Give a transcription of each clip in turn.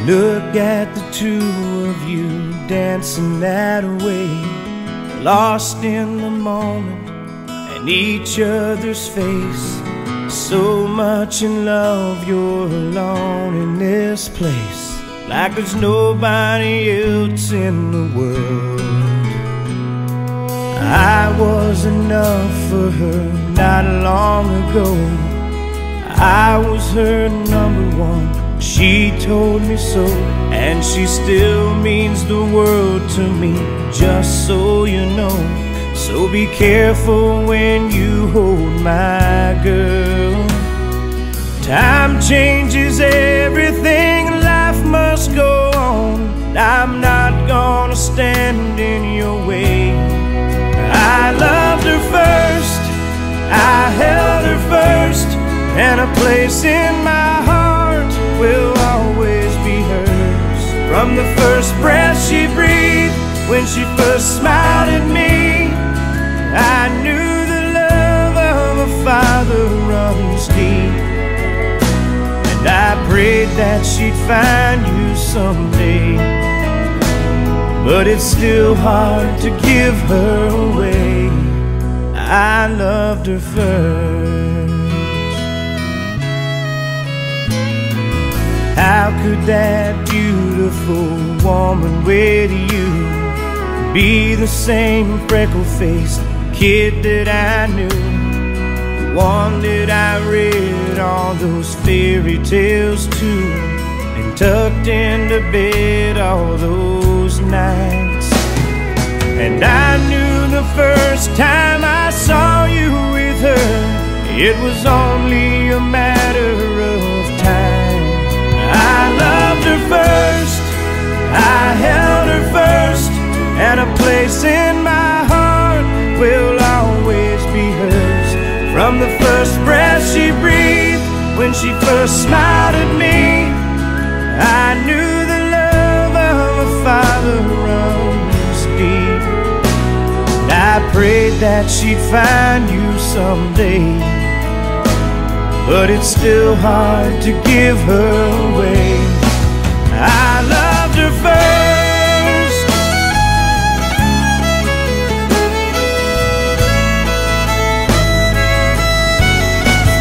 Look at the two of you dancing that way, lost in the moment and each other's face. So much in love, you're alone in this place, like there's nobody else in the world. I was enough for her not long ago. I was her number one, she told me so, and she still means the world to me, just so you know. So be careful when you hold my girl. Time changes everything, life must go on. I'm not gonna stand in your way. I loved her first, I held her first, and a place in my heart will always be hers. From the first breath she breathed, when she first smiled at me, I knew the love of a father runs deep. And I prayed that she'd find you someday, but it's still hard to give her away. I loved her first. How could that beautiful woman wait to you be the same freckle-faced kid that I knew, the one that I read all those fairy tales to, and tucked into bed all those nights? And I knew the first time I saw you with her, it was only a matter of time. I loved her first, I held her first, and a place in my heart will always be hers. From the first breath she breathed, when she first smiled at me, I knew the love of a father runs deep. And I prayed that she'd find you someday, but it's still hard to give her away. I loved her first.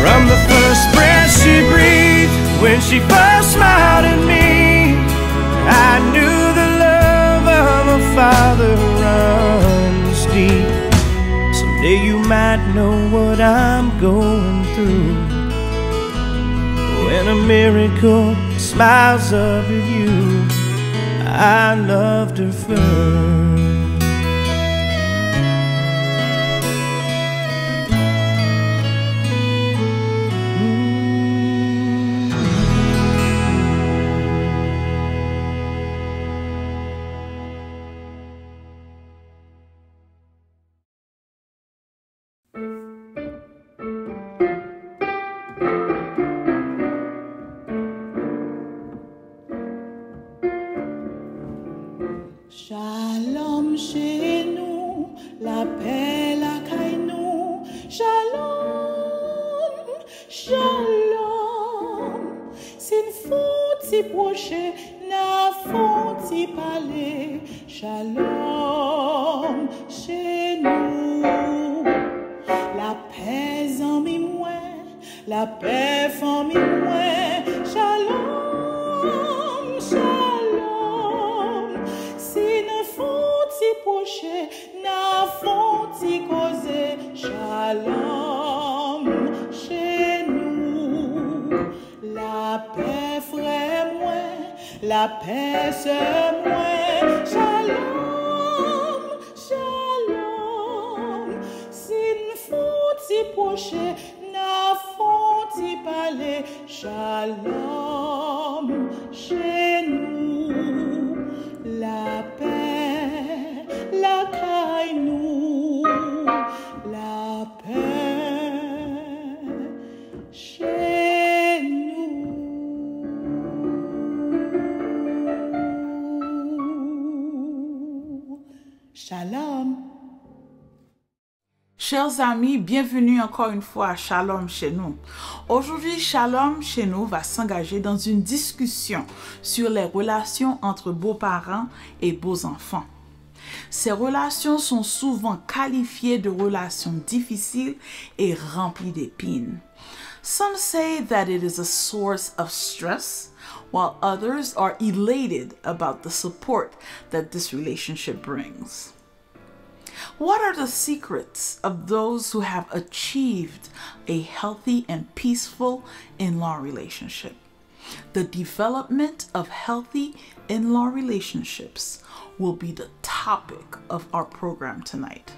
From the first breath she breathed, when she first smiled at me, I knew the love of a father runs deep. Someday you might know what I'm going through, when a miracle smiles up at you. I loved her first. Shalom chez nous, la paix la caille nous. Shalom, shalom. Sin fouti proche, na fouti parler. Shalom chez nous, la paix en mi moins, la paix en mi moins. Shalom, shalom. Si ne fouti proche, na fouti cause. Shalom chez nous, la paix frère moi, la paix c'est moi. Shalom, shalom. Si ne fouti proche, na fouti parler. Shalom chez nous, la paix, la caille nous, la paix chez nous. Shalom. Chers amis, bienvenue encore une fois à Shalom chez nous. Aujourd'hui, Shalom chez nous va s'engager dans une discussion sur les relations entre beaux-parents et beaux-enfants. Ces relations sont souvent qualifiées de relations difficiles et remplies d'épines. Some say that it is a source of stress, while others are elated about the support that this relationship brings. What are the secrets of those who have achieved a healthy and peaceful in-law relationship? The development of healthy in-law relationships will be the topic of our program tonight.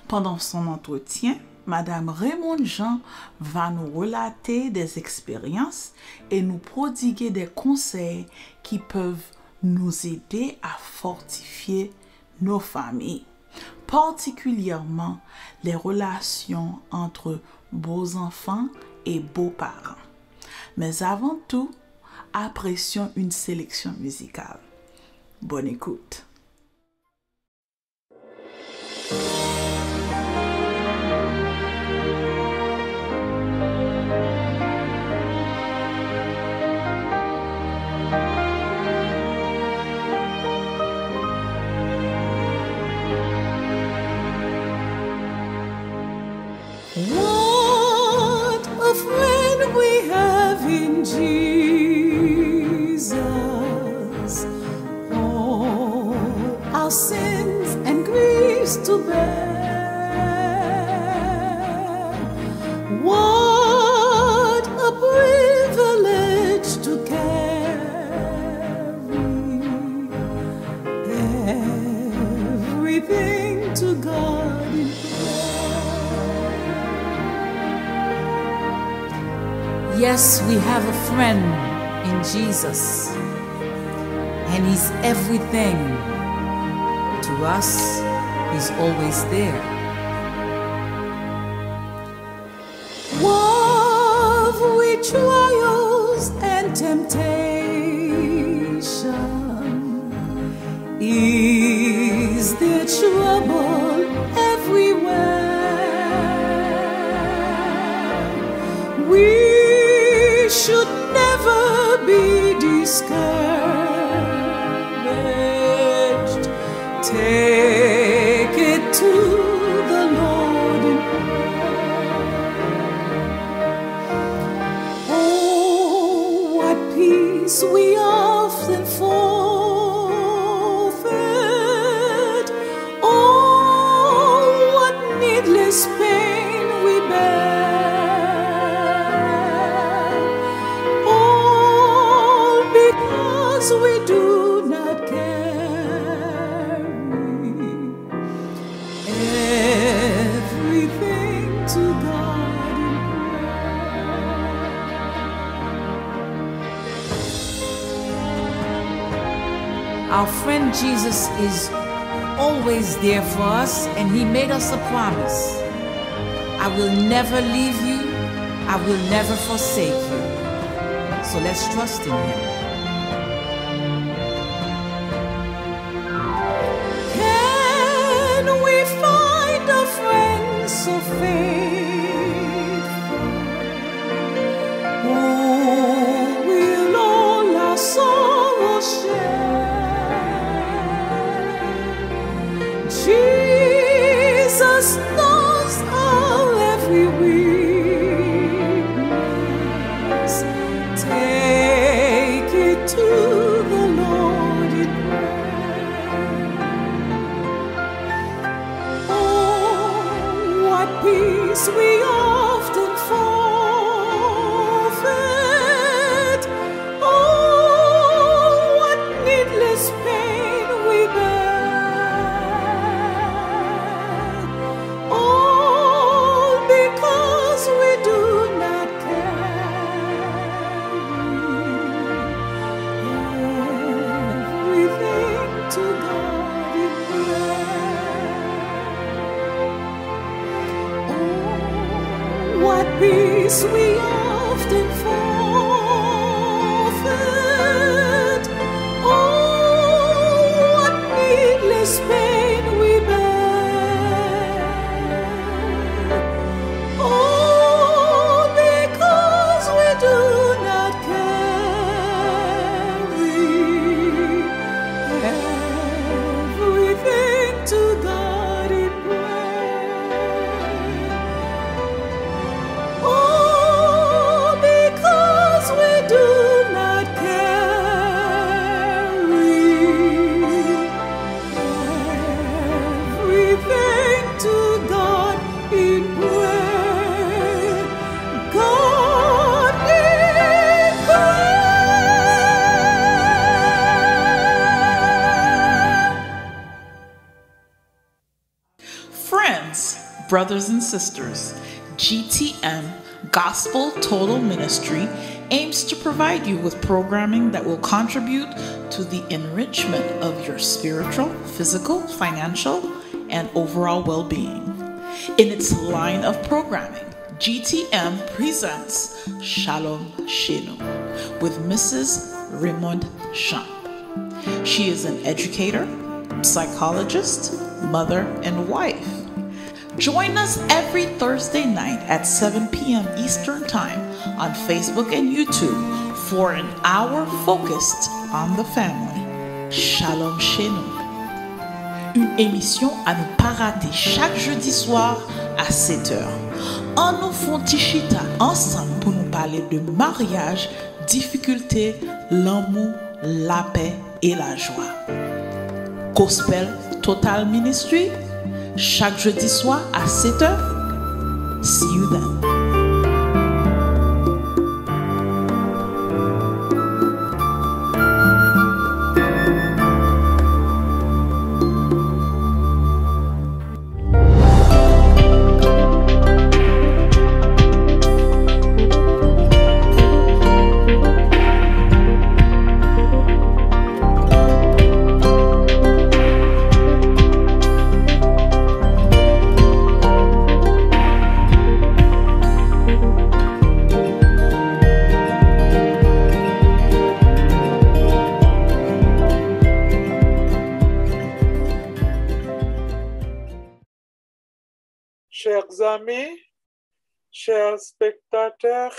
Pendant son entretien, Madame Raymond Jean va nous relater des expériences et nous prodiguer des conseils qui peuvent nous aider à fortifier nos familles, particulièrement les relations entre beaux-enfants et beaux-parents. Mais avant tout, apprécions une sélection musicale. Bonne écoute. What a friend we have in Jesus. All our sins and griefs to bear. What a privilege to carry everything to God in Yes, we have a friend in Jesus, and He's everything to us. He's always there. What we trials and temptation? Is there trouble everywhere? We should never be discouraged. Take it to the Lord in prayer. Oh, what peace we often forfeit. Oh, what needless pain we bear. We do not carry everything to God in prayer. Our friend Jesus is always there for us, and He made us a promise. I will never leave you. I will never forsake you. So let's trust in Him. So faithful, who will all our sorrows share. Jesus knows our every weakness. Take it to the Lord in peace we often forfeit. Oh, what needless pain we bear. All because we do not carry everything to God in prayer. What peace we often forfeit. Oh, what needless pain we bear. to God in prayer. God in prayer. Friends, brothers and sisters, GTM Gospel Total Ministry aims to provide you with programming that will contribute to the enrichment of your spiritual, physical, financial, and overall well-being. In its line of programming, GTM presents Shalom Chez Nous with Mrs. Raymond Champ. She is an educator, psychologist, mother, and wife. Join us every Thursday night at 7 p.m. Eastern Time on Facebook and YouTube for an hour focused on the family. Shalom Chez Nous. Une émission à ne pas rater chaque jeudi soir à 7h. En nous font tichita ensemble pour nous parler de mariage, difficultés, l'amour, la paix et la joie. Gospel Total Ministry, chaque jeudi soir à 7h. See you then. Chers amis, chers spectateurs,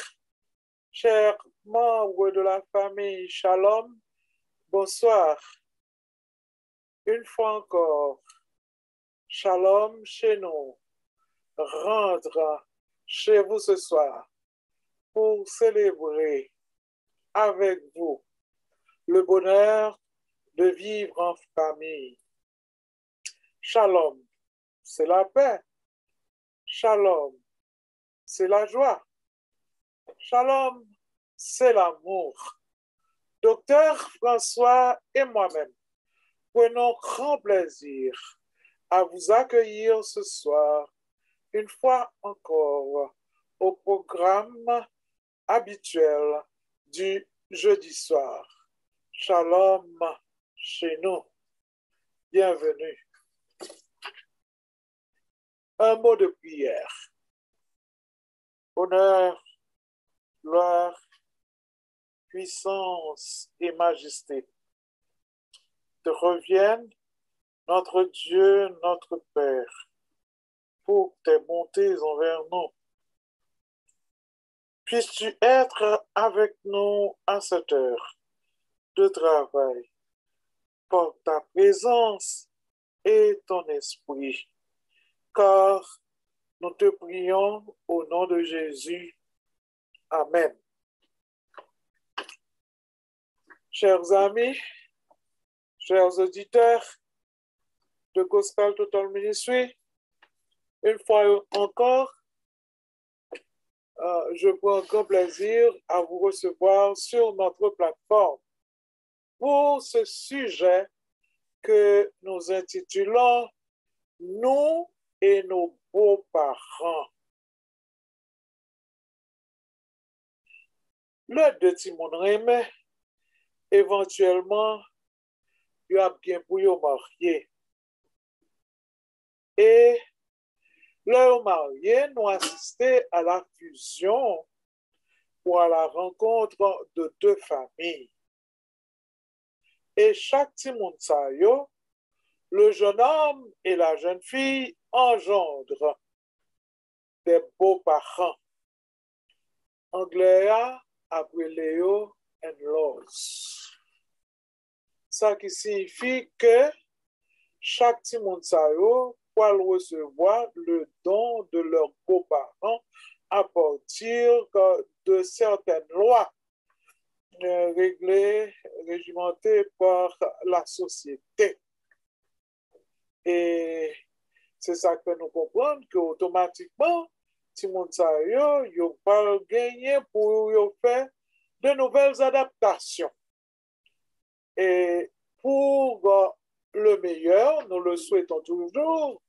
chers membres de la famille Shalom, bonsoir. Une fois encore, Shalom Chez Nous rentre chez vous ce soir pour célébrer avec vous le bonheur de vivre en famille. Shalom, c'est la paix. Shalom, c'est la joie. Shalom, c'est l'amour. Docteur François et moi-même prenons grand plaisir à vous accueillir ce soir, une fois encore, au programme habituel du jeudi soir. Shalom Chez Nous. Bienvenue. Un mot de prière. Honneur, gloire, puissance et majesté te reviennent, notre Dieu, notre Père, pour tes bontés envers nous. Puisses-tu être avec nous à cette heure de travail, par ta présence et ton esprit. Car nous te prions au nom de Jésus. Amen. Chers amis, chers auditeurs de Gospel Total Ministry, une fois encore, je prends grand plaisir à vous recevoir sur notre plateforme pour ce sujet que nous intitulons « Nous et nos beaux-parents ». Le de Timon Rémy, éventuellement, il a bien pour y marier. Et le marié nous assisté à la fusion ou à la rencontre de deux familles. Et chaque Timon Sayo, le jeune homme et la jeune fille engendrent des beaux-parents. Anglais après Léo and Laws. Ça qui signifie que chaque Timon Sayo va recevoir le don de leurs beaux-parents à partir de certaines lois réglées, régimentées par la société. Et C'est ça que nous comprenons que automatiquement, si mon yo pas gagné pour yo faire de nouvelles adaptations. Et pour le meilleur, nous le souhaitons toujours,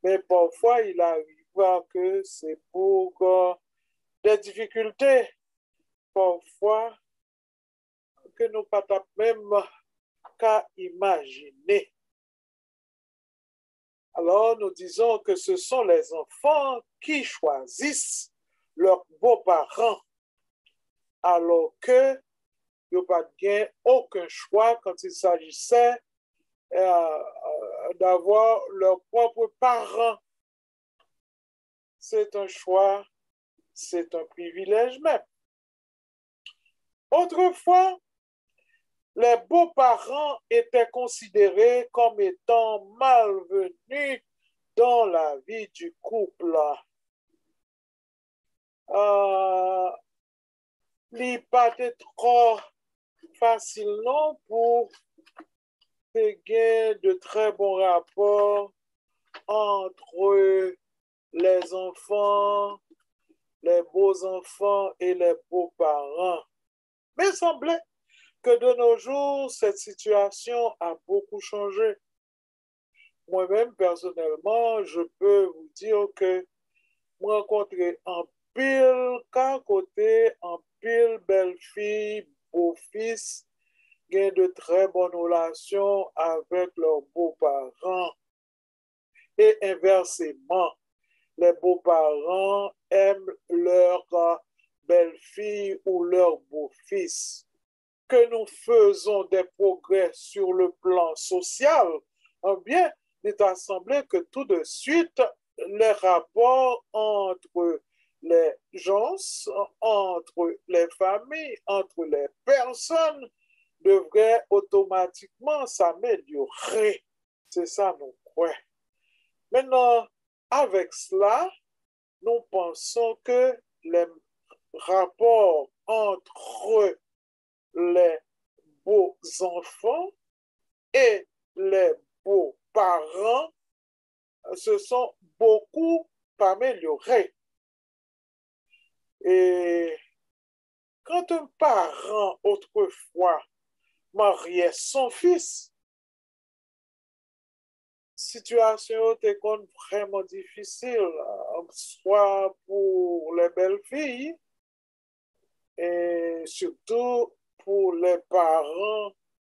mais parfois il arrive que c'est pour des difficultés, parfois que nous pas même qu'à imaginer. Alors nous disons que ce sont les enfants qui choisissent leurs beaux-parents, alors que il n'y a pas aucun choix quand il s'agissait d'avoir leurs propres parents. C'est un choix, c'est un privilège même. Autrefois, les beaux-parents étaient considérés comme étant malvenus dans la vie du couple. Il n'est pas trop facile non pour gagner de très bons rapports entre les enfants, les beaux-enfants et les beaux-parents. Mais il semblait que de nos jours, cette situation a beaucoup changé. Moi-même, personnellement, je peux vous dire que je rencontré en pile qu'à côté, en pile belle-fille, beau-fils, qui ont de très bonnes relations avec leurs beaux-parents. Et inversement, les beaux-parents aiment leur belle-fille ou leur beau-fils. Que nous faisons des progrès sur le plan social, eh bien, il est semblé que tout de suite, les rapports entre les gens, entre les familles, entre les personnes devraient automatiquement s'améliorer. C'est ça, nous croyons. Maintenant, avec cela, nous pensons que les rapports entre les beaux enfants et les beaux parents se sont beaucoup améliorés. Et quand un parent autrefois mariait son fils, situation était vraiment difficile, soit pour les belles filles et surtout pour les parents,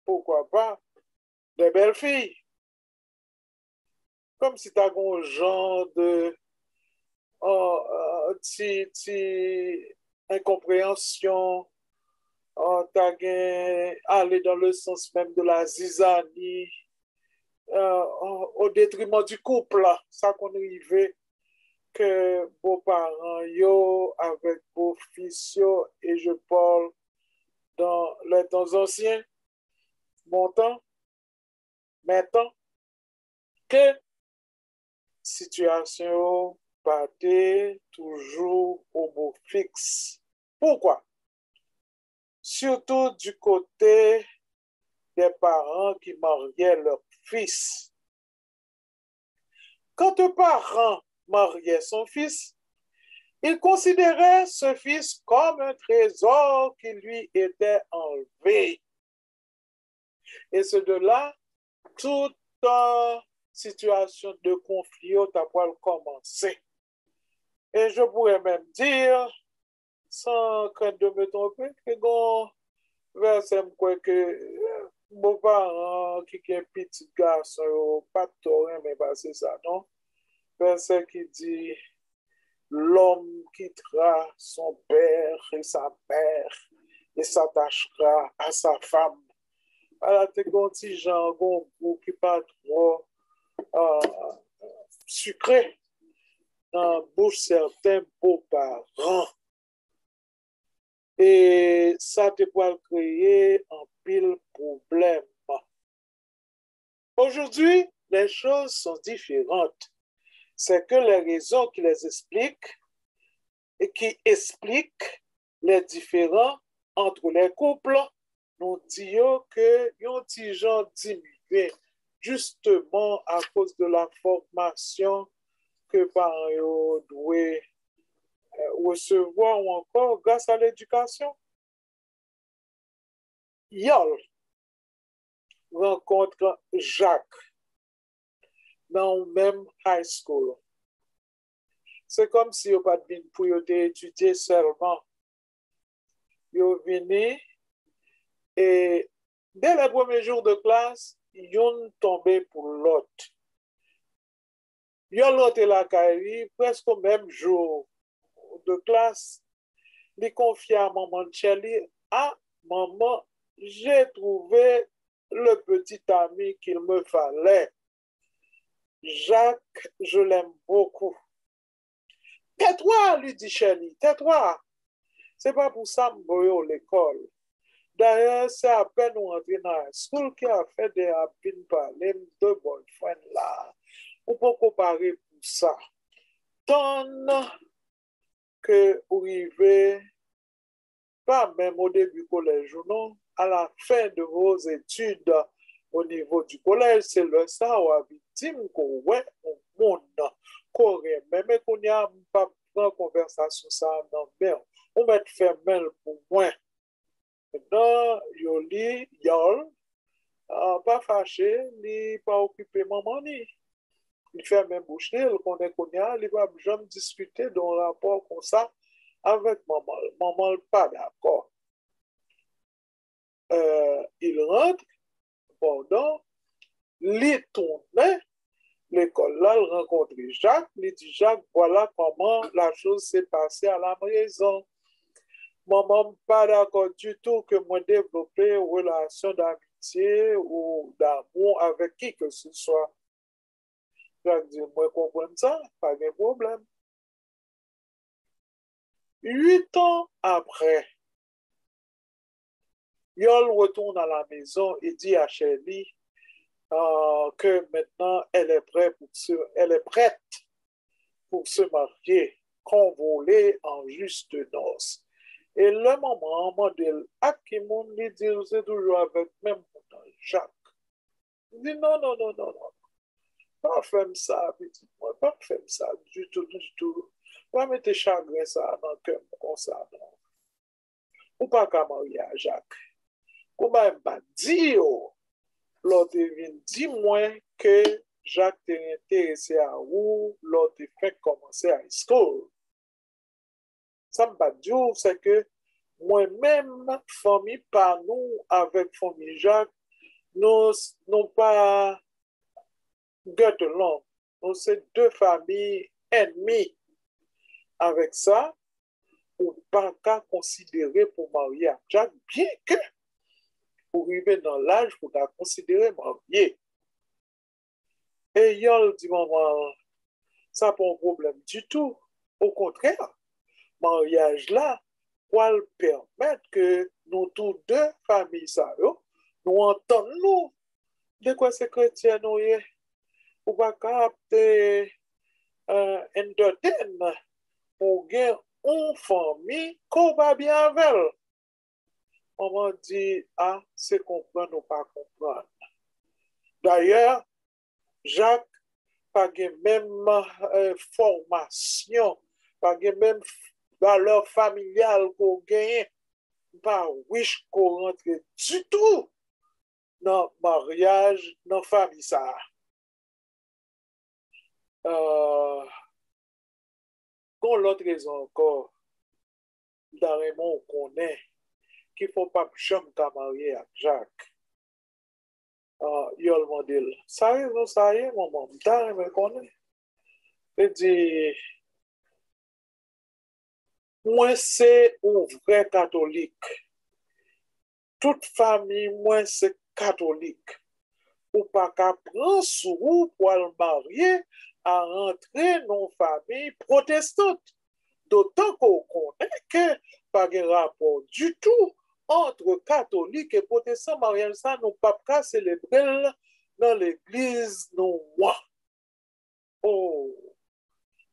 pourquoi pas, des belles filles. Comme si tu as un genre de incompréhension, tu as aller dans le sens même de la zizanie, au détriment du couple, ça qu'on arrivait que beaux-parents yo avec beaux-fils yo, et je parle dans les temps anciens, mon temps, maintenant, que situation partait toujours au beau fixe. Pourquoi? Surtout du côté des parents qui mariaient leur fils. Quand un parent mariait son fils, il considérait ce fils comme un trésor qui lui était enlevé. Et c'est de là, toute situation de conflit a commencé. Et je pourrais même dire, sans crainte de me tromper, que dans verset que mon parent qui est un petit garçon, pas de torrent, mais pas c'est ça, non? Verset qui dit, l'homme quittera son père et sa mère et s'attachera à sa femme. Alors, tu as un petit genre qui n'est pas trop sucré dans bouche certains beaux-parents. Et ça te peut créer un pile problème. Aujourd'hui, les choses sont différentes. C'est que les raisons qui les expliquent et qui expliquent les différends entre les couples nous disent que yon ti gens diminué justement à cause de la formation que parents doivent recevoir ou encore grâce à l'éducation. Yol rencontre Jacques dans le même high school. C'est comme si vous pas venu pour étudier seulement. Vous venez et dès le premier jour de classe, yon tombé pour l'autre. Yon l'autre la carrière presque au même jour de classe. Il confie à maman Chelly, ah maman, j'ai trouvé le petit ami qu'il me fallait. Jacques, je l'aime beaucoup. Tais-toi, lui dit Chelly, tais-toi. C'est pas pour ça que je vais à l'école. D'ailleurs, c'est à peine où on est dans la school qui a fait des rapines parler de boyfriend là. On peut comparer pour ça. Tant que vous arrivez, pas même au début du collège, non, à la fin de vos études au niveau du collège, c'est le ça où victime qu'on ouais au monde, qu'on même qu'on y a pas de conversation ça non bien. On va te faire mal pour moi. Maintenant, Yoli, Yol, pas fâché, ni pas occupé maman ni. Il fait même bouche, il connaît qu'on y a, il va jamais discuter dans un rapport comme ça avec maman. Maman n'est pas d'accord. Il rentre, pendant, il tourne, l'école là, il rencontre Jacques, il dit Jacques, voilà comment la chose s'est passée à la maison. Maman n'est pas d'accord du tout que moi développer une relation d'amitié ou d'amour avec qui que ce soit. Jacques dit, moi comprends ça, pas de problème. 8 ans après, Yol retourne à la maison et dit à Shelly que maintenant elle est prête pour se marier, convolée en juste noces. Et le moment, modèle Akimoun lui dit, c'est toujours avec même Jacques. Il dit, non, non, non, non, non. Pas faire ça, petit moi, pas faire ça du tout, du tout. Pas mettre chagrin ça dans le cœur comme ça, non. Ou pas qu'à marier à Jacques. Comment m'a dit, l'autre vient dis-moi que Jacques t'est intéressé à vous, l'autre fait commencer à school. Ça m'a dit, c'est que moi-même, famille par nous, avec famille Jacques, nous n'avons pas get along. Nous sommes deux familles ennemies. Avec ça, on ne peut pas considérer pour marier à Jacques, bien que pour arriver dans l'âge, pour la considérer marié. Et Yol dit, maman, ça n'a pas un problème du tout. Au contraire, mariage là, pour permettre que nous tous deux familles, ça, nous entendons de quoi c'est chrétien nous y est. Ou pas capter entertain pour gagner une famille qu'on va bien avec. Maman dit, ah, c'est comprendre ou pas comprendre. D'ailleurs, Jacques, pas de même formation, pas de même valeur familiale qu'on gagne, pas wish qu'on rentre du tout dans le mariage, dans la famille ça. Qu'on l'autre raison encore, dans le monde qu'on connaît, qu'il ne faut pas jamais marier avec Jacques. Yol modèle. Ça y est, maman, je me connais. Il dit, moi, c'est un vrai catholique. Toute famille, moi, c'est catholique. Ou pas qu'à prendre sous vous pour le marier à rentrer dans une famille protestante. D'autant qu'on connaît que pas de rapport du tout entre catholiques et protestants. Mariage, ça, nous ne pouvons pas célébrer dans l'église, non, moi. Oh,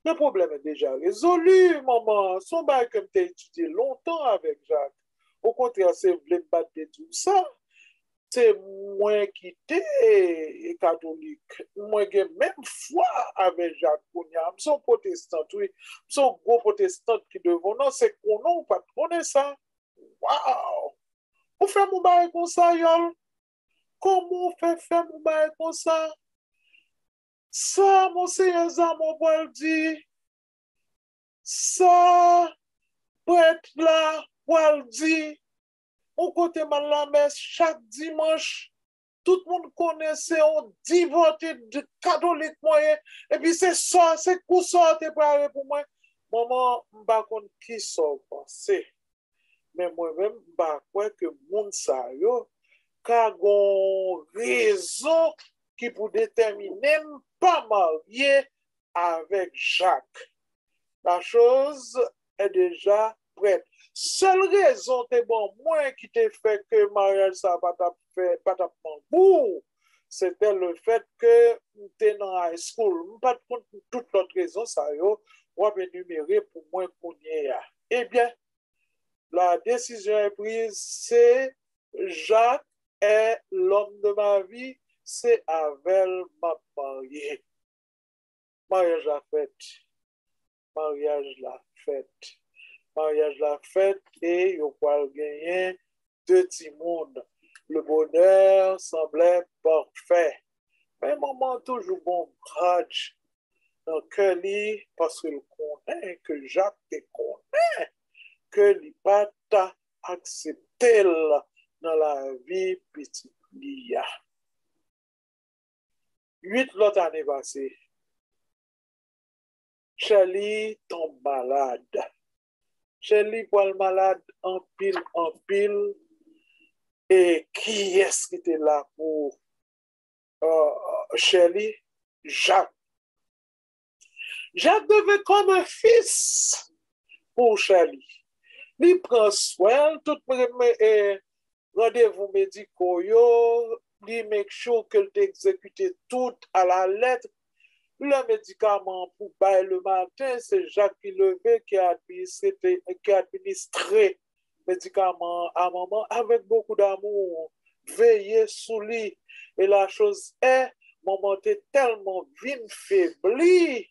le problème est déjà résolu, maman. Son bail que tu as étudié longtemps avec Jacques. Au contraire, c'est voulu battre tout ça. c'est moi qui t'es catholique, moi qui même foi avec Jacques Kounia, je suis protestant, oui, je suis gros protestant qui devant, non, c'est qu'on n'a pas connaît ça. Waouh! Vous faites mon bail comme ça, y'all? Comment on fait faire mon bail comme ça? Ça, mon Seigneur, ça, mon Paul dit, ça, prêtre là, Paul dit, on côté mal la messe chaque dimanche. Tout le monde connaissait un divorté de catholique moyen. Et puis c'est ça, c'est coup ça, t'es parlé pour moi. Maman, je ne sais pas qui ça pensé. Mais moi-même, je ne sais pas que moun sa yo, ka gon raison qui pour déterminer pas marié avec Jacques. La chose est déjà prête. Seule raison, c'est bon, moi qui t'ai fait que mariage ça pas ta bon, c'était le fait que t'es dans high school. Pas de compte toute l'autre raison, ça yo, on va énumérer pour moi qu'on y a. Eh bien, la décision est prise, c'est Jacques est l'homme de ma vie, c'est avec ma mariée. Mariage la fête. Mariage la fête. Mariage la fête et on va gagner 2 petits mondes. Le bonheur semblait parfait. Mais maman toujours bon grudge dans que lui parce qu'il connaît que Jacques te connaît que lui pas t'a accepté dans la vie petite lia. 8 l'autre année passée. Charlie tombe malade. Charlie voit le malade en pile. Et qui est-ce qui était là pour Charlie? Jacques. Jacques devait comme un fils pour Charlie. Il prend soin, tout rendez-vous médicaux, il make sure qu'il t'exécute tout à la lettre. Le médicament pour bailler le matin, c'est Jacques qui levait qui a administré médicament à maman avec beaucoup d'amour, veiller sous lui. Et la chose est, maman était tellement vine faiblie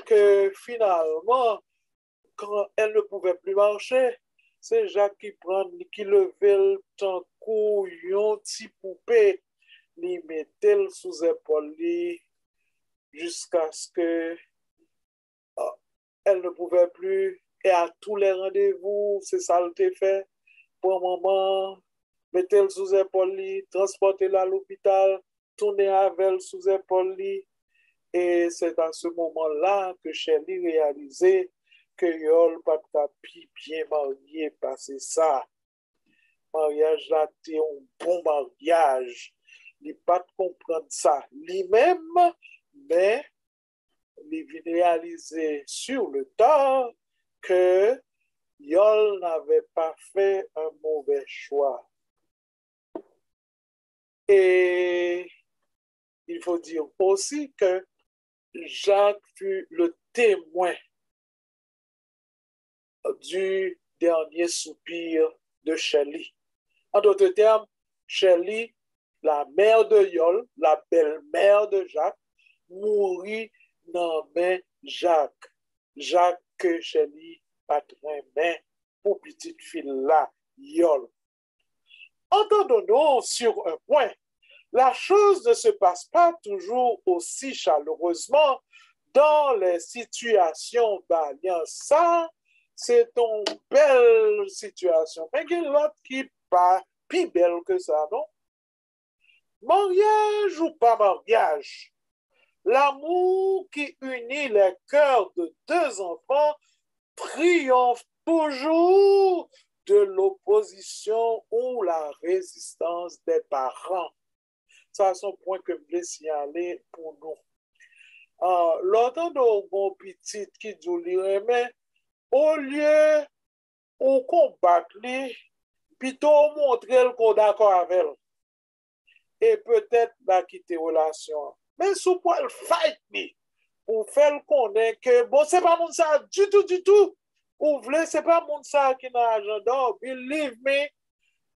que finalement, quand elle ne pouvait plus marcher, c'est Jacques qui levait le temps couillon, petit poupée, lui mettait sous épaule jusqu'à ce que elle ne pouvait plus. Et à tous les rendez-vous, c'est ça le fait. Pour un moment, mettez-le sous épaule, transportez-la à l'hôpital, tournez avec elle sous épaule. Et c'est à ce moment-là que Shirley réalisait que Yol pas bien marié parce ça. Mariage là, c'était un bon mariage. Il pas comprendre ça lui-même, mais il vient réaliser sur le temps que Yol n'avait pas fait un mauvais choix. Et il faut dire aussi que Jacques fut le témoin du dernier soupir de Shirley. En d'autres termes, Shirley, la mère de Yol, la belle-mère de Jacques, mourit dans main Jacques. Jacques que Shirley patron main pour petite fille là, Yol. Entendons-nous sur un point. La chose ne se passe pas toujours aussi chaleureusement dans les situations d'alliance. Ça, c'est une belle situation. Mais il y a l'autre qui n'est pas plus belle que ça, non? Mariage ou pas mariage, l'amour qui unit les cœurs de 2 enfants triomphe toujours de l'opposition ou la résistance des parents. Ça, c'est un point que je voulais signaler pour nous. L'autre de mon petit qui dit, mais au lieu de combattre, plutôt montrer qu'on est d'accord avec elle. Et peut-être la quitter relation. Mais sous quoi elle fight me pour faire connaître que bon, c'est pas mon ça du tout. Ou voulez, c'est pas mon ça qui n'a agenda. Believe me,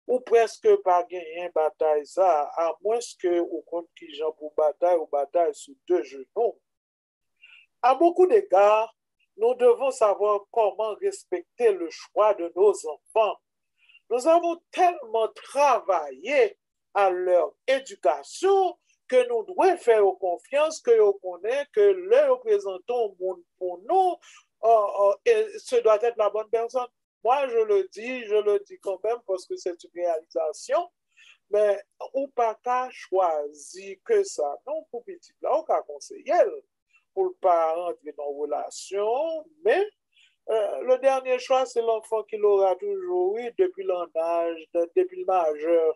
ou presque pas gagner bataille ça, à moins que ou compte qui gens pour bataille ou bataille sur deux genoux. À beaucoup d'égards, nous devons savoir comment respecter le choix de nos enfants. Nous avons tellement travaillé à leur éducation que nous devons faire confiance, que nous connaissons que le représentant pour nous, ce doit être la bonne personne. Moi, je le dis quand même parce que c'est une réalisation, mais ou pas qu'à choisir que ça. Non, pour petit là, on peut conseiller pour ne pas rentrer dans une relation, mais le dernier choix, c'est l'enfant qui l'aura toujours eu depuis depuis le majeur.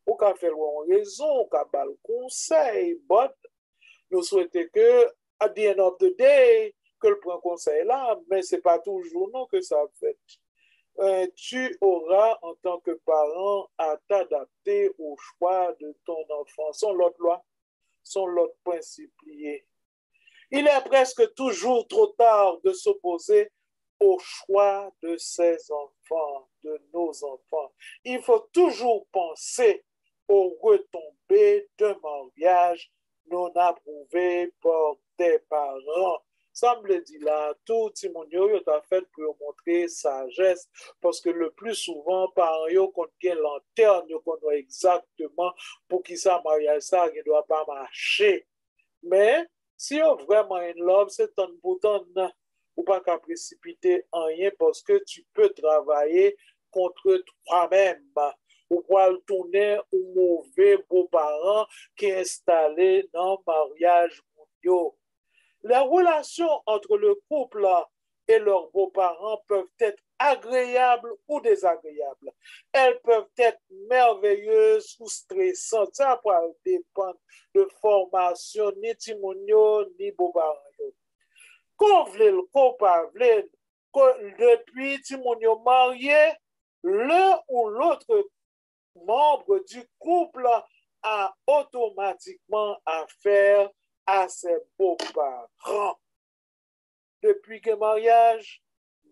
Ou qu'à faire une raison, ou qu'à faire le conseil, but nous souhaitons que, at the end of the day, que le point conseil là, mais ce n'est pas toujours non que ça fait. Tu auras en tant que parent à t'adapter au choix de ton enfant. Son l'autre loi, son l'autre principe lié. Il est presque toujours trop tard de s'opposer au choix de ses enfants, de nos enfants. Il faut toujours penser aux retombées d'un mariage non approuvé par tes parents. Ça me le dit là, tout Timonio a fait pour montrer sagesse, parce que le plus souvent, parents ont une lanterne, ils connaissent exactement pour qui ça mariage ça ne doit pas marcher. Mais si on vraiment in love, c'est un bouton ou pas qu'à précipiter en rien parce que tu peux travailler contre toi-même. Ou pour tourner au mauvais beau-parent qui est installé dans le mariage mondial. Les relations entre le couple et leurs beaux-parents peuvent être agréables ou désagréables. Elles peuvent être merveilleuses ou stressantes. Ça peut dépendre de formation, ni timonio, ni beaux-parents. Qu'on vle, qu'on pas vle, depuis timonio marié, l'un ou l'autre membre du couple a automatiquement affaire à ses beaux-parents. Depuis que mariage,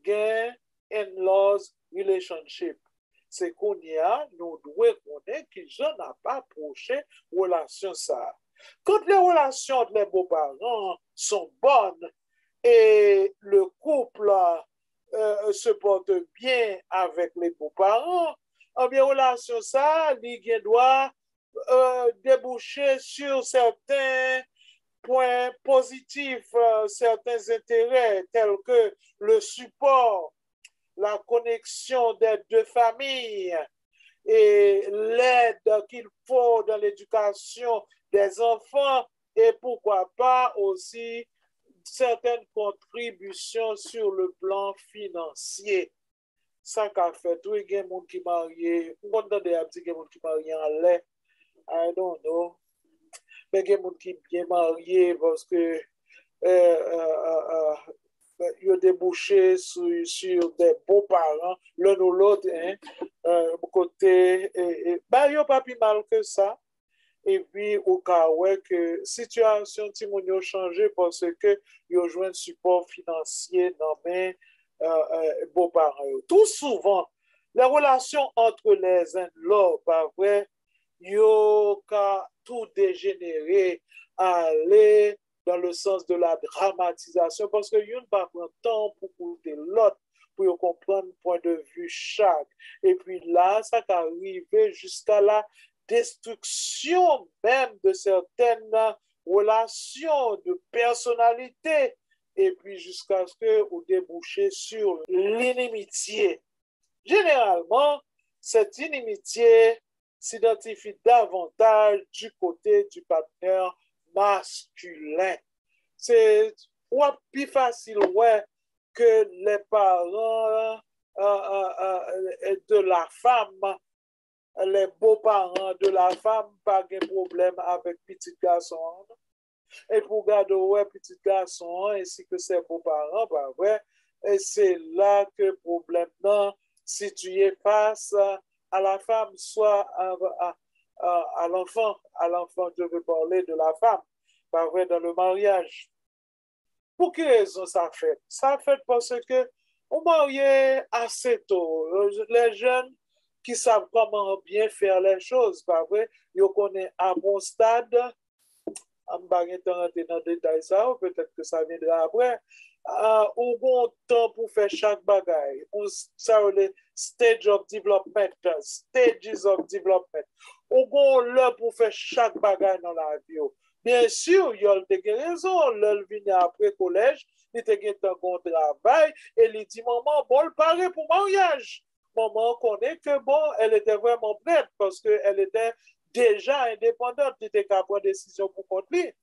gain in-laws relationship. C'est qu'on y a, nous devons connaître que je n'ai pas approché relation ça. Quand les relations entre les beaux-parents sont bonnes et le couple se porte bien avec les beaux-parents, en bien relation ça, il doit déboucher sur certains points positifs, certains intérêts tels que le support, la connexion des deux familles et l'aide qu'il faut dans l'éducation des enfants et pourquoi pas aussi certaines contributions sur le plan financier. Ça qu'a fait tout, il y a des gens qui marient, on entend des gens qui marient en lait, I don't know. Mais il y a des gens qui sont bien mariés parce que ils ont débouché sur des beaux-parents, l'un ou l'autre, côté, ils n'ont pas plus mal que ça. Et puis, au cas où que situation a changé parce que ils ont joué un support financier dans mes beaux-parents. Tout souvent, les relations entre les in-laws, pas vrai, yo ka tout dégénéré, aller dans le sens de la dramatisation, parce que yon pas prendre temps pour écouter l'autre, pour comprendre le point de vue chaque. Et puis là, ça arrive jusqu'à la destruction même de certaines relations de personnalité, et puis jusqu'à ce que vous débouchez sur l'inimitié. Généralement, cette inimitié s'identifie davantage du côté du partenaire masculin. C'est plus facile que les parents de la femme, les beaux-parents de la femme, pas de problème avec petit garçon. Et pour garder petit garçon ainsi que ses beaux-parents, bah ouais, et c'est là que le problème non situé face à la femme, soit à l'enfant. À l'enfant, je veux parler de la femme, pas vrai, dans le mariage. Pour quelle raison ça fait? Ça fait parce que on marié assez tôt. Les jeunes qui savent comment bien faire les choses, pas vrai? Ils connaissent à mon stade, on va pas rentrer dans le détail ça, peut-être que ça viendra après. Ou bon temps pour faire chaque bagaille. Ça le stage of development, stages of development. Ou bon là pour faire chaque bagaille dans la vie. Bien sûr, il y a des raisons. Là, il vient après collège, il a un bon travail et il dit maman, bon, le paraît pour mariage. Maman connaît que bon, elle était vraiment prête parce qu'elle était déjà indépendante, elle était capable de prendre des décisions pour contre lui.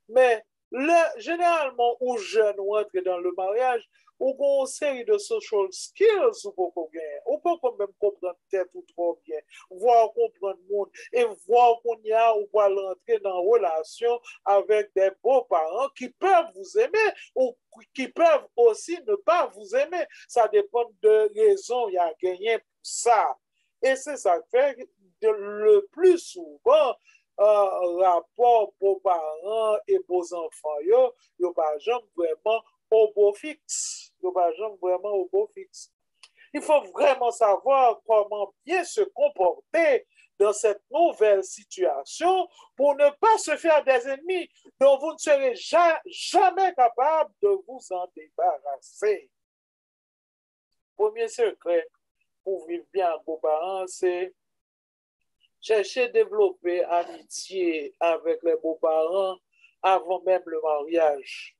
Mais là, généralement, aux jeunes rentrent dans le mariage, ou ont une série de social skills ou pas bien, ou pas quand même comprendre tête ou trop bien, voir comprendre le monde et voir qu'on y a ou pas rentrer dans une relation avec des beaux-parents qui peuvent vous aimer ou qui peuvent aussi ne pas vous aimer. Ça dépend de raisons il y a gagné pour ça. Et c'est ça qui fait le plus souvent rapport beaux-parents et beaux-enfants, yo pas jamais vraiment au beau fixe. Yo pas jamais vraiment au beau fixe. Il faut vraiment savoir comment bien se comporter dans cette nouvelle situation pour ne pas se faire des ennemis dont vous ne serez jamais capable de vous en débarrasser. Premier secret pour vivre bien avec vos parents, c'est chercher à développer amitié avec les beaux-parents avant même le mariage.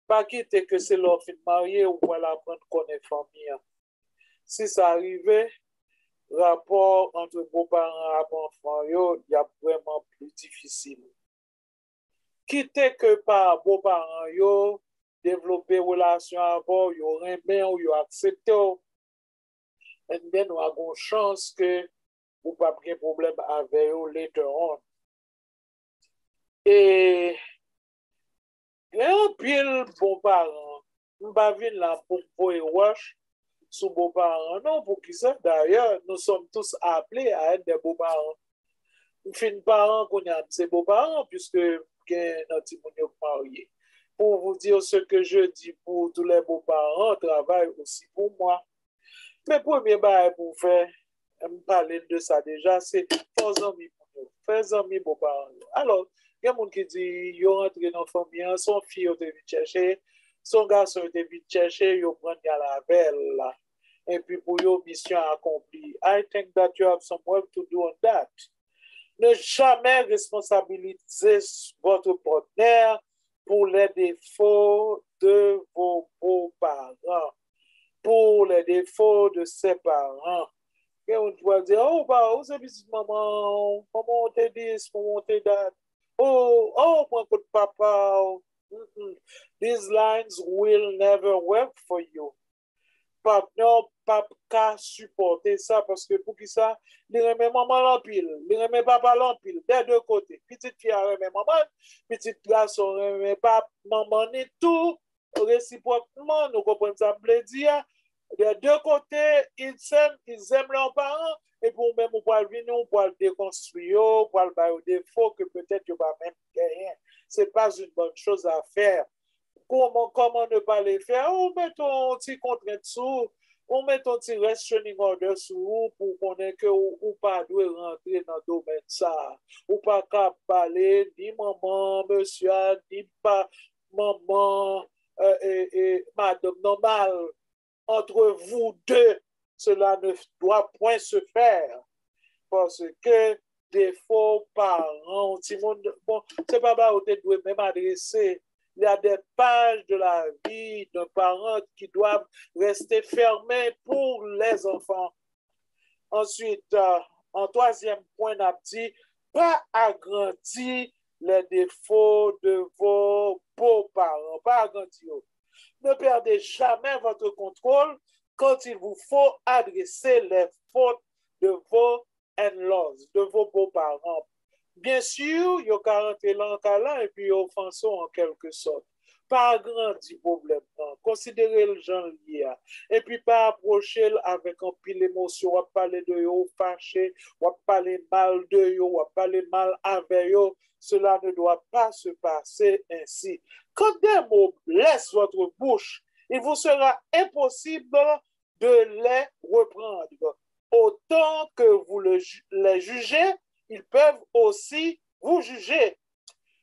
Pas quitter que c'est leur fin de marier ou pour apprendre à connaître la famille. Si ça arrivait, rapport entre beaux-parents et enfants, il y a vraiment plus difficile. Quitter que par beaux-parents, développer une relation avant, ils auraient bien ou ils accepté, et bien nous avons chance que ou pas de problème avec eux later on. Et un pile bon parent, nous pas venir là pour wash sous beaux parents. Non, pour qui ça? D'ailleurs, nous sommes tous appelés à être des beaux parents. Nous fin parents qu'on a ces beaux parents puisque notre monde marié. Pour vous dire ce que je dis pour tous les beaux parents, travaille aussi pour moi. Mais premier bail pour faire parler de ça déjà, c'est faire amis pour nous, faire amis pour parents. Alors, il y a des gens qui disent, ils rentrent dans la famille, son fille est venu chercher, son garçon est venu chercher, ils prennent la belle. Et puis pour eux, mission accomplie. I think that you have some work to do on that. Ne jamais responsabiliser votre partenaire pour les défauts de vos beaux-parents, pour les défauts de ses parents. Et on doit dire, oh, bah, vous avez dit, maman t'a dit, maman t'a dit, oh, mon coup de papa. These lines will never work for you. Partner, papa, supporter ça parce que pour qui ça, il remet maman l'empile, il remet papa l'empile, des deux côtés. Petite fille remet maman, petite garçon remet papa, maman, et tout, réciproquement, nous comprenons ça, dire. Des deux côtés, ils aiment leurs parents, et pour même, on peut venir, on peut le déconstruire, on peut le faire des défauts que peut-être il ne va même gagner. Ce n'est pas une bonne chose à faire. Comment ne pas les faire? On met ton petit contrainte sous, on met ton petit restraining order sous pour qu'on ait que ou pas doit rentrer dans le domaine ça. Ou pas qu'à parler, ni maman, monsieur, ni pas maman, madame normale. Entre vous deux, cela ne doit point se faire. Parce que des faux parents, bon, c'est pas là où tu dois même adresser. Il y a des pages de la vie d'un parent qui doivent rester fermées pour les enfants. Ensuite, en troisième point, on a dit, pas agrandir les défauts de vos beaux-parents. Pas agrandir. Ne perdez jamais votre contrôle quand il vous faut adresser les fautes de vos in-laws, de vos beaux-parents. Bien sûr, il y a 40 ans et puis offensés en quelque sorte. Pas grand problème. Considérez le genre lié. Et puis pas approcher avec un pile d'émotion, ou parler de yo fâché, ou parler mal de yo, ou parler mal avec yo. Cela ne doit pas se passer ainsi. Quand des mots blessent votre bouche, il vous sera impossible de les reprendre. autant que vous les jugez, ils peuvent aussi vous juger.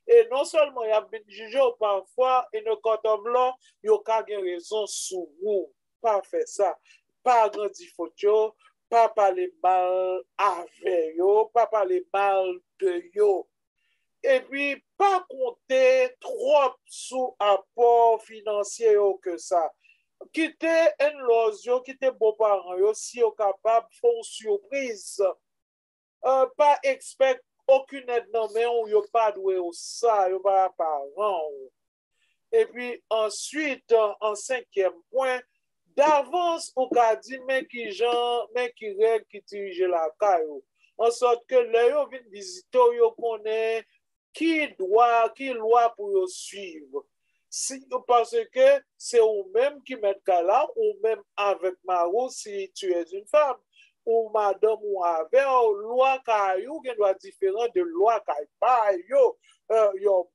Et non seulement il y a bien jugé parfois, et ne quand on là, il y a raison sur vous. Pas faire ça. Pas grandir photo, pas parler mal avec yo, pas parler mal de yo. Et puis, pas compter trop sous apport financier que ça. Quitter une loge, quitter beaux parents, si vous capable, font surprise. Pas expect aucune aide non mais on yo pas doué au ça, yo pas parents. Et puis ensuite, en cinquième point, d'avance au cas dit mais qui gens, mais qui règle qui dirige la caillou. En sorte que les yo vinn visiter yo connaît qui loi pour yo suivre. Si, parce que c'est vous-même qui met là, ou même avec Marou si tu es une femme, ou madame ou avec loi caillou qui doit différent de loi caillou, yo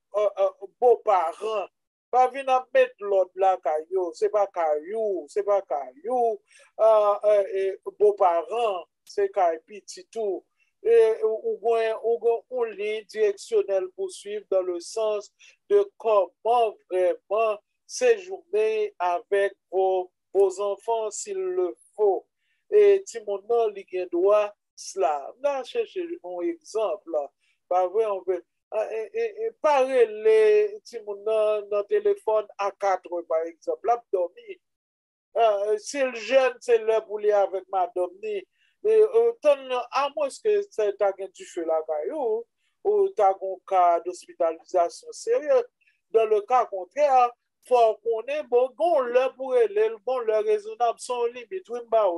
beaux-parents. Pas venir mettre l'autre là caillou, c'est pas caillou, beaux-parents, c'est caillou petit tout. Et ou ligne directionnelle pour suivre dans le sens de comment vraiment séjourner avec vos enfants s'il le faut. Et Timonon, il a droit cela. Là, cherchez un exemple. Pas vrai, on veut. Pareil, les Timonon, dans le téléphone à 4, par exemple, l'abdomen. Si le jeune, c'est là pour aller avec madame, à moins que tu aies du feu là, ou tu as un cas d'hospitalisation sérieux. Dans le cas contraire, il faut qu'on ait bon l'heure pour aller, bon l'heure raisonnable, sans limite, oui, là,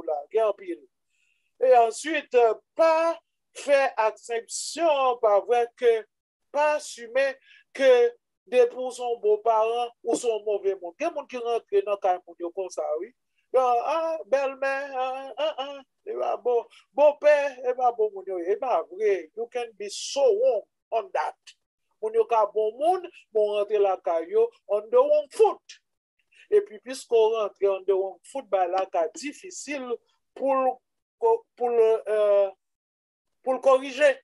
et ensuite, pas faire exception, pas vrai que, pas assumer que des pour son beau-parent ou son mauvais monde. Il y a des gens qui rentrent dans le cas comme ça, oui. Belle-mère, beau-père, vrai. You can be so wrong on that. Moun yo ka bon monde, bon rentrer la caillou on the wrong foot. Et puis, puisqu'on rentre on the wrong foot, bah là, c'est difficile pour le corriger.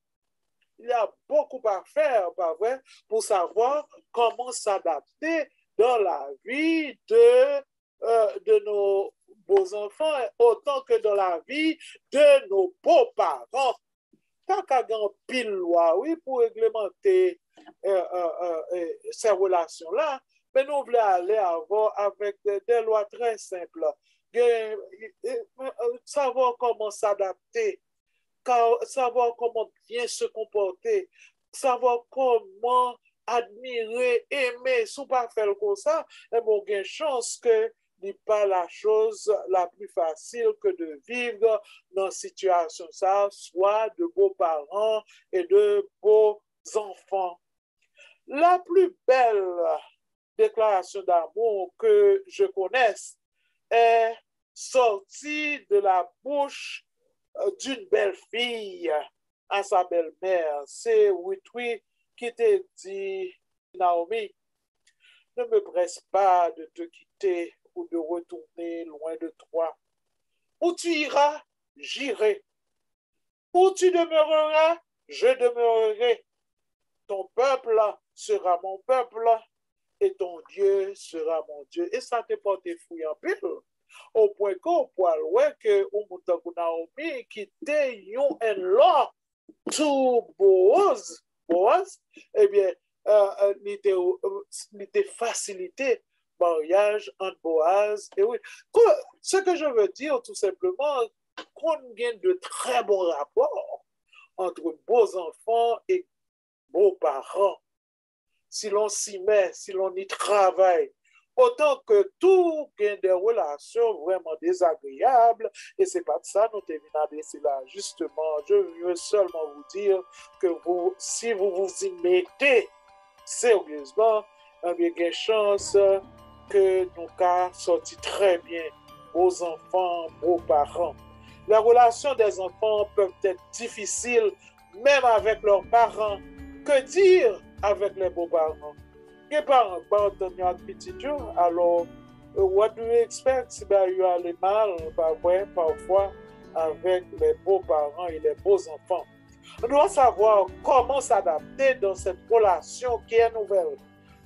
Il y a beaucoup à faire, pas vrai, pour savoir comment s'adapter dans la vie de nos beaux-enfants, autant que dans la vie de nos beaux-parents. Tant qu'à un pile loi, oui, pour réglementer ces relations-là, mais nous voulons aller avoir avec des lois très simples. Savoir comment s'adapter, savoir comment bien se comporter, savoir comment admirer, aimer, si on ne pas faire comme ça, il y a une chance que n'est pas la chose la plus facile que de vivre dans une situation ça, soit de beaux-parents et de beaux-enfants. La plus belle déclaration d'amour que je connaisse est sortie de la bouche d'une belle fille à sa belle-mère. C'est oui qui t'a dit, Naomi, ne me presse pas de te quitter ou de retourner loin de toi. Où tu iras, j'irai. Où tu demeureras, je demeurerai. Ton peuple sera mon peuple et ton Dieu sera mon Dieu. Et ça te porte fouille en pile. Au point qu'au point loin que Naomi qui te yon en là tout Boaz, eh bien, n'était facilité mariage entre Boaz et oui. Ce que je veux dire tout simplement, qu'on gagne de très bons rapports entre beaux enfants et beaux parents. Si l'on s'y met, si l'on y travaille, autant que tout gagne des relations vraiment désagréables, et c'est pas de ça nous terminons adresser là. Justement, je veux seulement vous dire que si vous vous y mettez sérieusement, il y a une chance que nos cas sortent très bien, beaux enfants, beaux parents. Les relations des enfants peuvent être difficiles, même avec leurs parents. Que dire avec les beaux-parents? Les parents pardonnent à petit Dieu, alors, what do you expect? Si ben, il y a les mal, parfois, avec les beaux-parents et les beaux-enfants. On doit savoir comment s'adapter dans cette relation qui est nouvelle.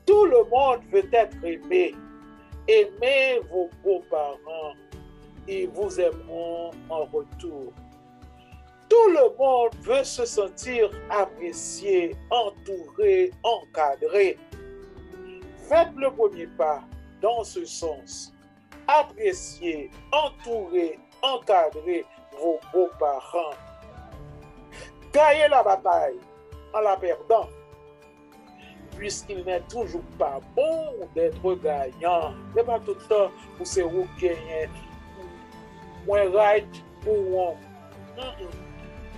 Tout le monde veut être aimé. Aimez vos beaux-parents. Ils vous aimeront en retour. Tout le monde veut se sentir apprécié, entouré, encadré. Faites le premier pas dans ce sens. Appréciez, entourez, encadrez vos beaux-parents. Gagnez la bataille en la perdant, puisqu'il n'est toujours pas bon d'être gagnant. Ce n'est pas tout le temps où c'est vous qui gagnez, moins right ou wrong.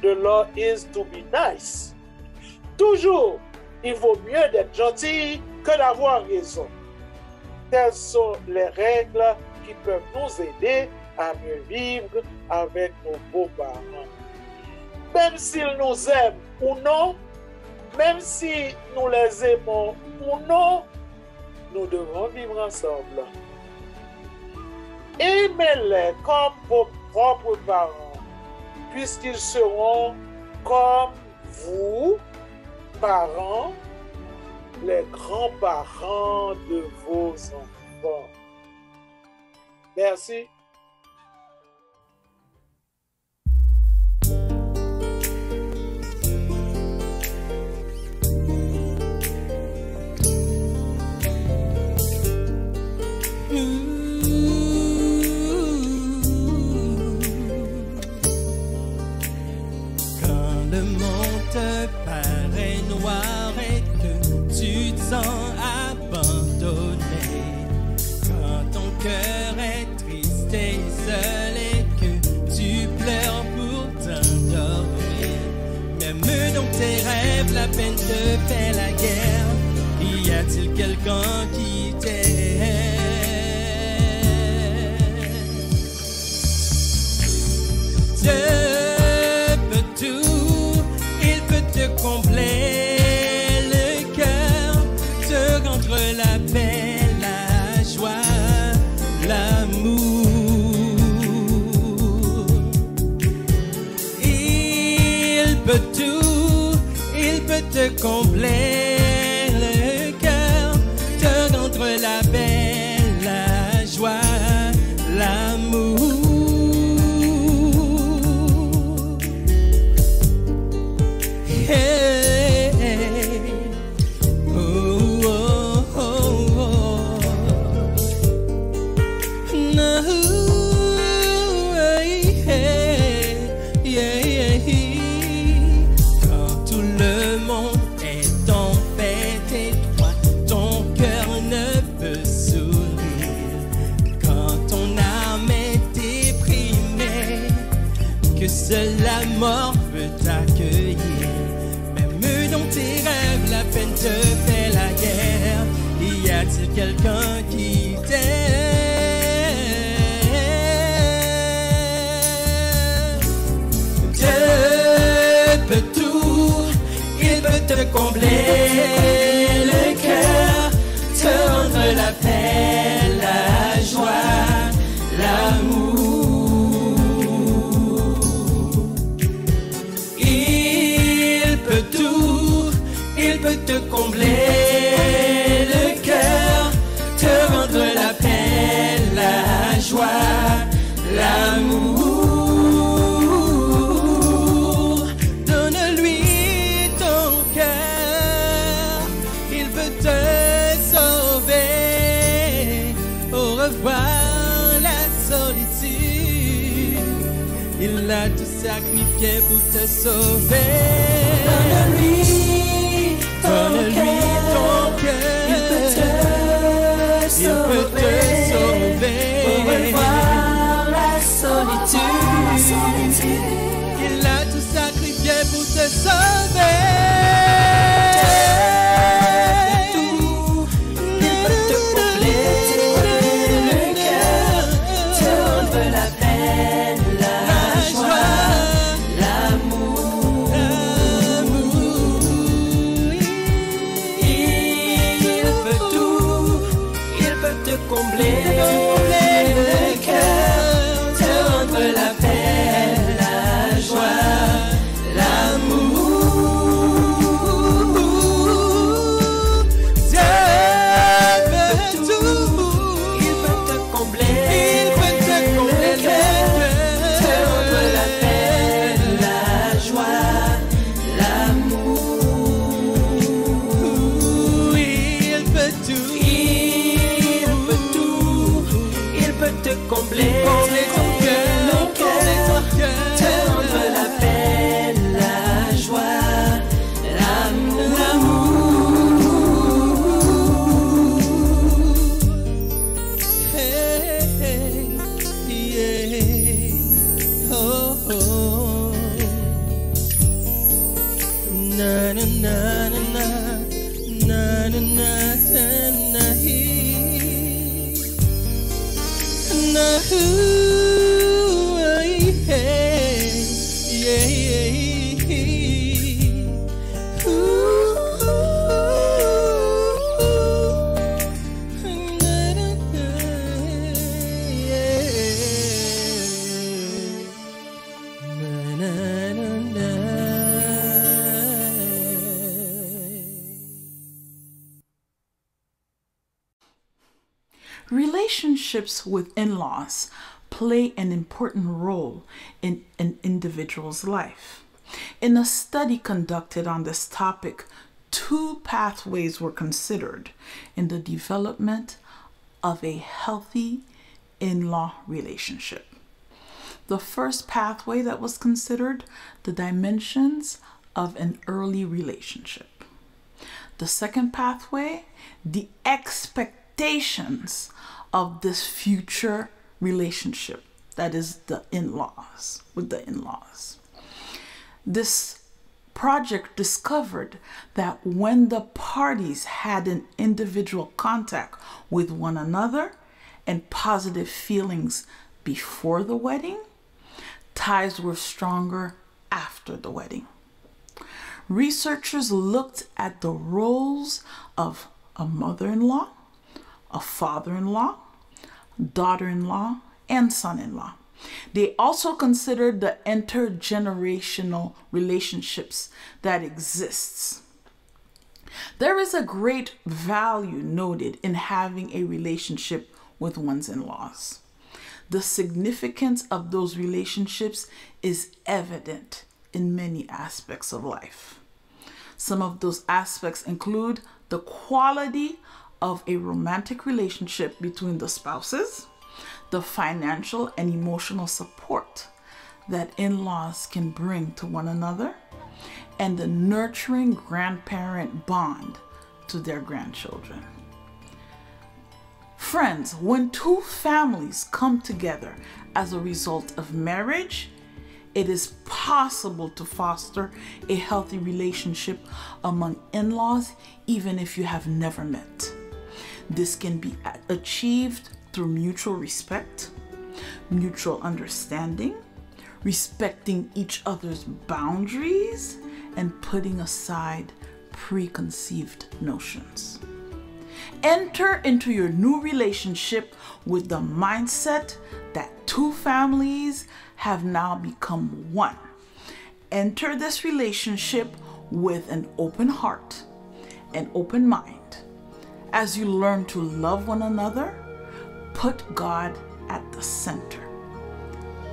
The law is to be nice. Toujours, il vaut mieux d'être gentil que d'avoir raison. Telles sont les règles qui peuvent nous aider à mieux vivre avec nos beaux-parents. Même s'ils nous aiment ou non, même si nous les aimons ou non, nous devons vivre ensemble. Aimez-les comme vos propres parents, puisqu'ils seront comme vous, parents, les grands-parents de vos enfants. Merci. Quand le monde te paraît noir et que tu te sens abandonné, quand ton cœur est triste et seul et que tu pleures pour t'endormir, même dans tes rêves la peine te fait la guerre. Y a-t-il quelqu'un qui t'aime? Dieu peut tout, il peut te combler le cœur, te rendre la paix, la joie, l'amour. Il peut tout, il peut te combler le cœur, te rendre la paix, la joie, l'amour. Hey, hey. Oh, oh, oh, oh. No, hey, hey. Yeah, yeah. Quand tout le monde est en fête et toi, ton cœur ne peut sourire. Quand ton âme est déprimée, que seule la mort peut t'accueillir. Dans tes rêves, la peine te fait la guerre. Y a-t-il quelqu'un qui t'aime? Dieu peut tout, il peut te combler le cœur, te rendre la paix, la joie, l'amour. Il peut te combler le cœur, te rendre la paix, la joie, l'amour. Donne-lui ton cœur, il peut te sauver. Au revoir la solitude, il a tout sacrifié pour te sauver. Donne-lui ton cœur, il peut te sauver. Pour revoir la solitude, il a tout sacrifié pour te sauver. Il peut te combler le cœur, te rendre la paix, la joie, l'amour. Combler le cœur, te rendre la paix, Relationships with in-laws play an important role in an individual's life. In a study conducted on this topic, 2 pathways were considered in the development of a healthy in-law relationship. The first pathway that was considered, the dimensions of an early relationship. The second pathway, the expectations of this future relationship, that is the in-laws, with the in-laws. This project discovered that when the parties had an individual contact with one another and positive feelings before the wedding, ties were stronger after the wedding. Researchers looked at the roles of a mother-in-law, a father-in-law, daughter-in-law, and son-in-law. They also considered the intergenerational relationships that exists. There is a great value noted in having a relationship with one's in-laws. The significance of those relationships is evident in many aspects of life. Some of those aspects include the quality of a romantic relationship between the spouses, the financial and emotional support that in-laws can bring to one another, and the nurturing grandparent bond to their grandchildren. Friends, when 2 families come together as a result of marriage, it is possible to foster a healthy relationship among in-laws, even if you have never met. This can be achieved through mutual respect, mutual understanding, respecting each other's boundaries, and putting aside preconceived notions. Enter into your new relationship with the mindset that 2 families have now become one. Enter this relationship with an open heart, an open mind. As you learn to love one another, put God at the center.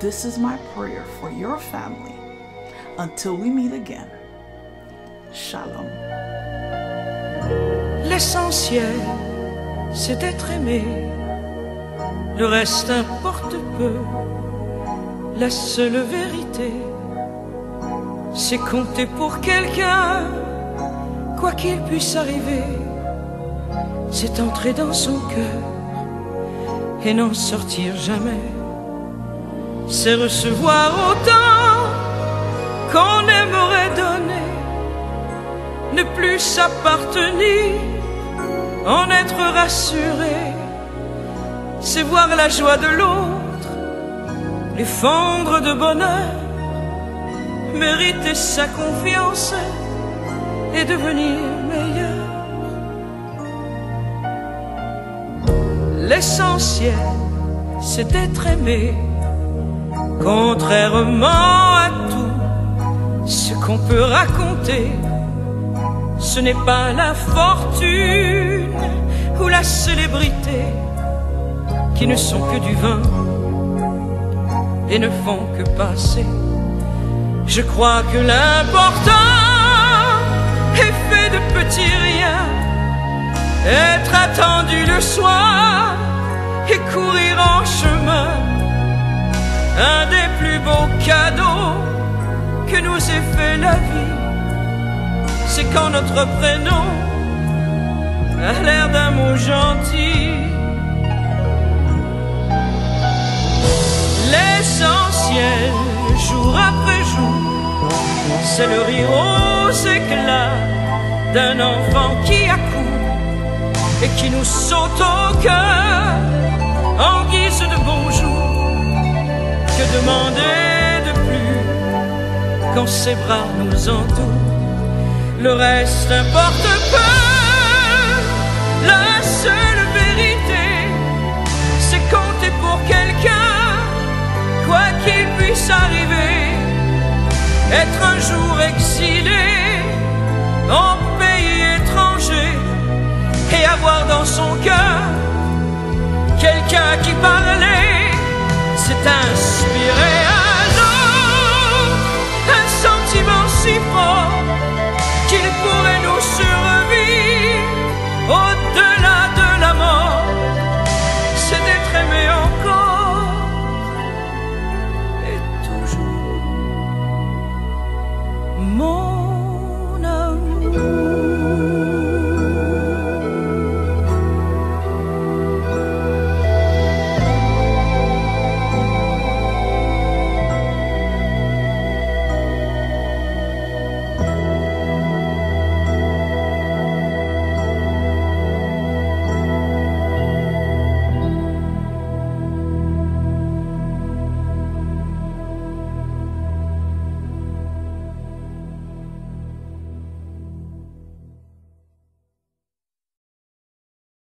This is my prayer for your family. Until we meet again, Shalom. L'essentiel, c'est d'être aimé. Le reste importe peu. La seule vérité, c'est compter pour quelqu'un, quoi qu'il puisse arriver. C'est entrer dans son cœur et n'en sortir jamais. C'est recevoir autant qu'on aimerait donner, ne plus s'appartenir, en être rassuré. C'est voir la joie de l'autre, les fondre de bonheur, mériter sa confiance et devenir meilleur. L'essentiel, c'est d'être aimé, contrairement à tout ce qu'on peut raconter. Ce n'est pas la fortune ou la célébrité qui ne sont que du vin et ne font que passer. Je crois que l'important est fait de petits riens, être attendu le soir et courir en chemin. Un des plus beaux cadeaux que nous ait fait la vie, c'est quand notre prénom a l'air d'un mot gentil. L'essentiel, jour après jour, c'est le rire aux éclats d'un enfant qui accourt et qui nous saute au cœur en guise de bonjour. demander de plus quand ses bras nous entourent. Le reste importe peu. La seule vérité, c'est compter pour quelqu'un, quoi qu'il puisse arriver. Être un jour exilé en pays étranger et avoir dans son cœur quelqu'un qui parlait, c'est inspiré un autre, un sentiment si fort qu'il pourrait nous survivre au-delà de la mort.